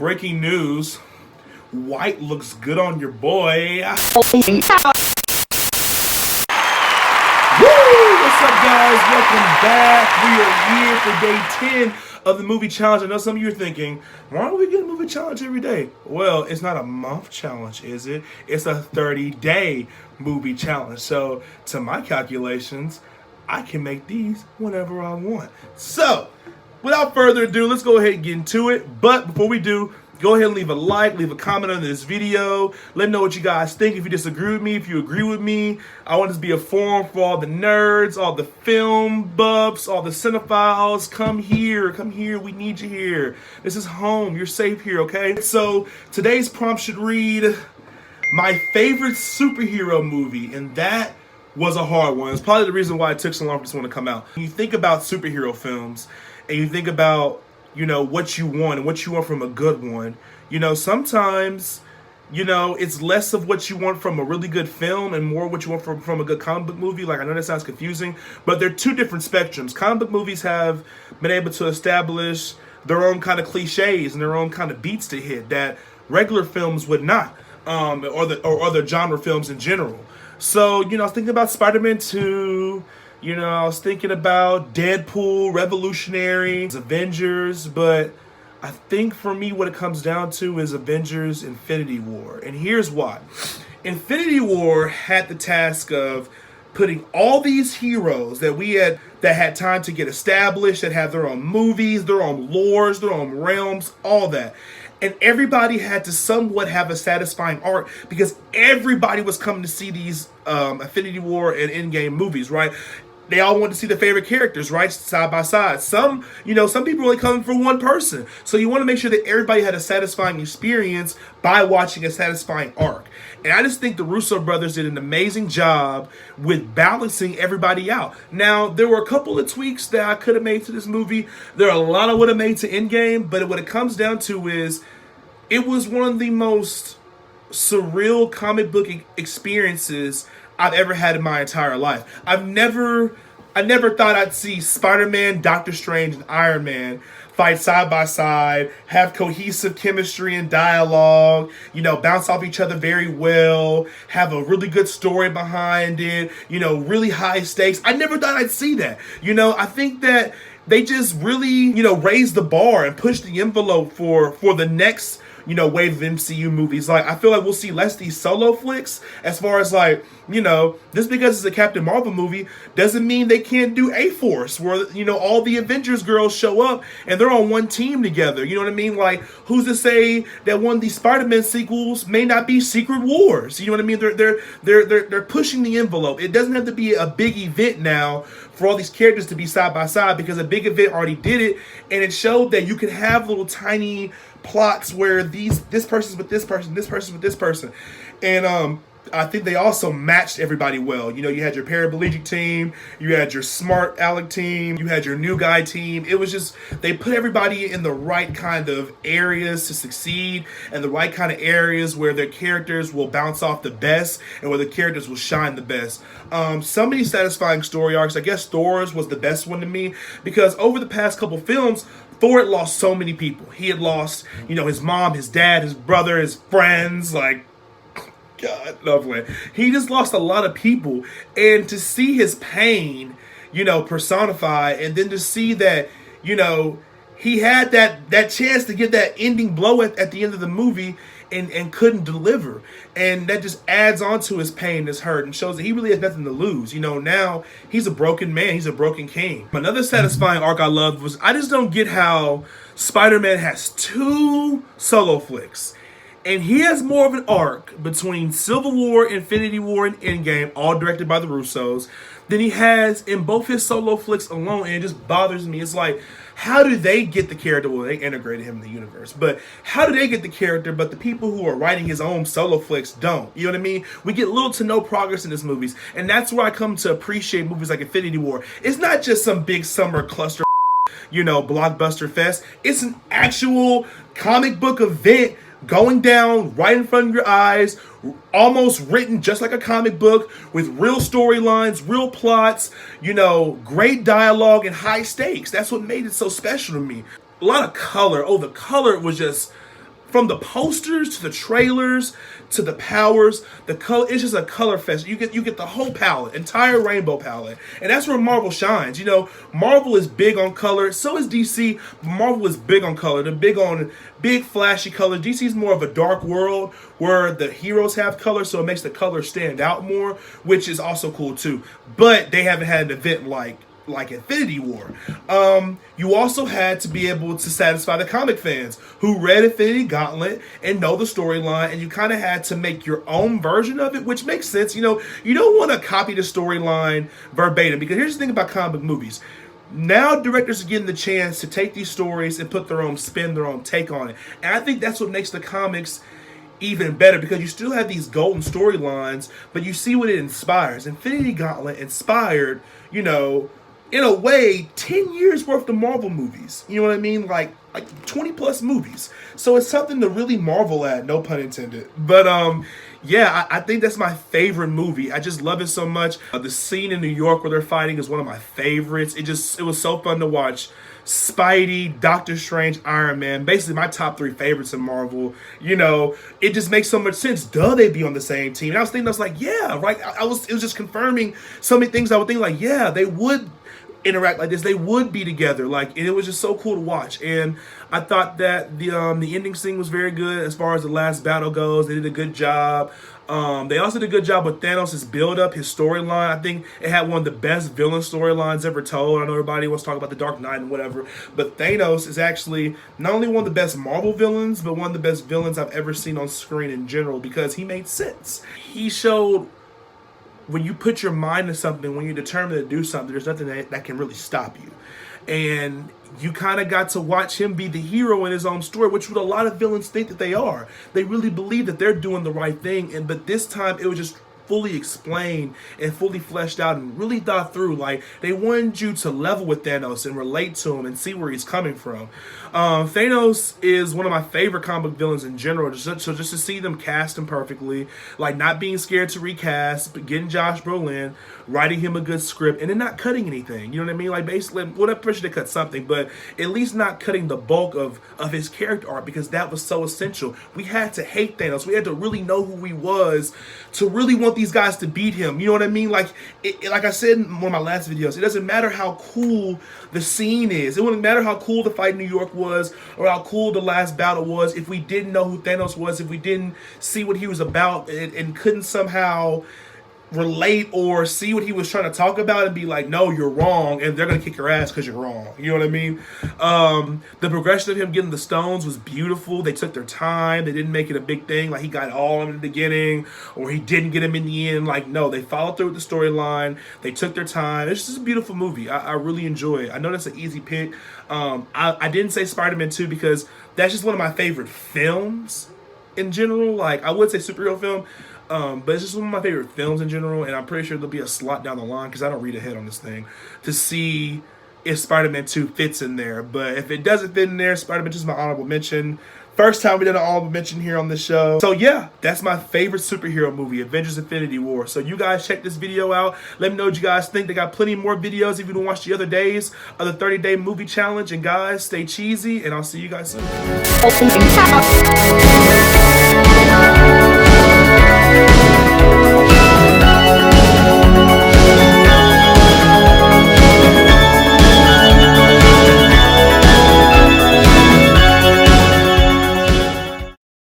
breaking news. White looks good on your boy. Woo! What's up, guys? Welcome back. We are here for day 10 of the movie challenge. I know some of you are thinking, why don't we get a movie challenge every day? Well, it's not a month challenge, is it? It's a 30-day movie challenge. So, to my calculations, I can make these whenever I want. So, without further ado, let's go ahead and get into it. But before we do, go ahead and leave a like, leave a comment on this video. Let me know what you guys think. If you disagree with me, if you agree with me. I want this to be a forum for all the nerds, all the film buffs, all the cinephiles. Come here, we need you here. This is home, you're safe here, okay? So today's prompt should read, my favorite superhero movie, and that was a hard one. It's probably the reason why it took so long for this one to come out. When you think about superhero films, and you think about, you know, what you want and what you want from a good one, you know, sometimes, you know, it's less of what you want from a really good film and more what you want from a good comic book movie. Like, I know that sounds confusing, but they're two different spectrums. Comic book movies have been able to establish their own kind of cliches and their own kind of beats to hit that regular films would not, or other genre films in general. So, you know, I was thinking about Spider-Man 2, you know, I was thinking about Deadpool, Revolutionary, Avengers, but I think for me what it comes down to is Avengers Infinity War. And here's why. Infinity War had the task of putting all these heroes that had time to get established, that have their own movies, their own lores, their own realms, all that. And everybody had to somewhat have a satisfying arc because everybody was coming to see these Infinity War and Endgame movies, right? They all wanted to see their favorite characters, right, side by side. Some people only coming for one person. So you want to make sure that everybody had a satisfying experience by watching a satisfying arc. And I just think the Russo brothers did an amazing job with balancing everybody out. Now, there were a couple of tweaks that I could have made to this movie. There are a lot I would have made to Endgame, but what it comes down to is it was one of the most surreal comic book experiences I've ever had in my entire life. I never thought I'd see Spider-Man, Doctor Strange, and Iron Man fight side by side, have cohesive chemistry and dialogue, you know, bounce off each other very well, have a really good story behind it, you know, really high stakes. I never thought I'd see that. You know, I think that they just really, you know, raised the bar and pushed the envelope for the next, you know, wave of MCU movies. Like, I feel like we'll see less these solo flicks as far as, like, you know, just because it's a Captain Marvel movie doesn't mean they can't do A-Force where, you know, all the Avengers girls show up and they're on one team together. You know what I mean? Like, who's to say that one of these Spider-Man sequels may not be Secret Wars? You know what I mean? They're pushing the envelope. It doesn't have to be a big event now for all these characters to be side by side because a big event already did it, and it showed that you could have little tiny plots where this person's with this person, this person's with this person. And I think they also matched everybody well. You know, you had your paraplegic team, you had your smart Alec team, you had your new guy team. It was just, they put everybody in the right kind of areas to succeed and the right kind of areas where their characters will bounce off the best and where the characters will shine the best. So many satisfying story arcs. I guess Thor's was the best one to me because over the past couple films, Thor had lost so many people. He had lost, you know, his mom, his dad, his brother, his friends, like, God, lovely. He just lost a lot of people. And to see his pain, you know, personified, and then to see that, you know, he had that chance to get that ending blow at the end of the movie and couldn't deliver. And that just adds on to his pain, his hurt, and shows that he really has nothing to lose. You know, now he's a broken man. He's a broken king. Another satisfying arc I loved was, I just don't get how Spider-Man has two solo flicks. And he has more of an arc between Civil War, Infinity War, and Endgame, all directed by the Russos, than he has in both his solo flicks alone. And it just bothers me. It's like, how do they get the character? Well, they integrated him in the universe. But how do they get the character, but the people who are writing his own solo flicks don't? You know what I mean? We get little to no progress in his movies. And that's where I come to appreciate movies like Infinity War. It's not just some big summer cluster, you know, blockbuster fest. It's an actual comic book event going down right in front of your eyes, almost written just like a comic book with real storylines, real plots, you know, great dialogue and high stakes. That's what made it so special to me. A lot of color. Oh, the color was just from the posters to the trailers to the powers, the color, it's just a color fest. You get the whole palette, entire rainbow palette. And that's where Marvel shines. You know, Marvel is big on color, so is DC. Marvel is big on color. They're big on big flashy color. DC is more of a dark world where the heroes have color, so it makes the color stand out more, which is also cool too. But they haven't had an event like Infinity War. You also had to be able to satisfy the comic fans who read Infinity Gauntlet and know the storyline, and you kind of had to make your own version of it, which makes sense. You know, you don't want to copy the storyline verbatim, because here's the thing about comic movies. Now directors are getting the chance to take these stories and put their own spin, their own take on it. And I think that's what makes the comics even better, because you still have these golden storylines, but you see what it inspires. Infinity Gauntlet inspired, you know, in a way, 10 years worth of Marvel movies. You know what I mean? Like 20 plus movies. So it's something to really marvel at, no pun intended. But yeah, I think that's my favorite movie. I just love it so much. The scene in New York where they're fighting is one of my favorites. It was so fun to watch. Spidey, Doctor Strange, Iron Man, basically my top 3 favorites in Marvel. You know, it just makes so much sense. Duh, they'd be on the same team. And I was like, yeah, right. It was just confirming so many things I would think, like, yeah, they would interact like this, they would be together, like, and it was just so cool to watch. And I thought that the ending scene was very good as far as the last battle goes. They did a good job. They also did a good job with Thanos' build up, his storyline. I think it had one of the best villain storylines ever told. I know everybody wants to talk about the Dark Knight and whatever, but Thanos is actually not only one of the best Marvel villains, but one of the best villains I've ever seen on screen in general, because he made sense. He showed when you put your mind to something, when you're determined to do something, there's nothing that can really stop you. And you kind of got to watch him be the hero in his own story, which what a lot of villains think that they are. They really believe that they're doing the right thing, but this time it was just fully explained and fully fleshed out and really thought through. Like, they wanted you to level with Thanos and relate to him and see where he's coming from. Thanos is one of my favorite comic villains in general. So just to see them cast him perfectly, like not being scared to recast, but getting Josh Brolin, writing him a good script, and then not cutting anything. You know what I mean? Like, basically, well, I'm pretty sure they cut something, but at least not cutting the bulk of his character arc, because that was so essential. We had to hate Thanos. We had to really know who he was to really want these guys to beat him. You know what I mean? Like, like I said in one of my last videos, it doesn't matter how cool the scene is. It wouldn't matter how cool the fight in New York was or how cool the last battle was if we didn't know who Thanos was, if we didn't see what he was about and couldn't somehow relate or see what he was trying to talk about and be like, no, you're wrong, and they're gonna kick your ass because you're wrong. You know what I mean? The progression of him getting the stones was beautiful. They took their time. They didn't make it a big thing, like he got all of them in the beginning or he didn't get him in the end. Like, no, they followed through with the storyline. They took their time. It's just a beautiful movie. I really enjoy it. I know that's an easy pick. I didn't say Spider-Man 2 because that's just one of my favorite films in general. Like, I would say superhero film, but it's just one of my favorite films in general, and I'm pretty sure there'll be a slot down the line, because I don't read ahead on this thing, to see if Spider-Man 2 fits in there. But if it doesn't fit in there, Spider-Man 2 is my honorable mention. First time we did an honorable mention here on this show. So yeah, that's my favorite superhero movie, Avengers Infinity War. So you guys check this video out. Let me know what you guys think. They got plenty more videos if you don't watch the other days of the 30-day movie challenge. And guys, stay cheesy, and I'll see you guys soon.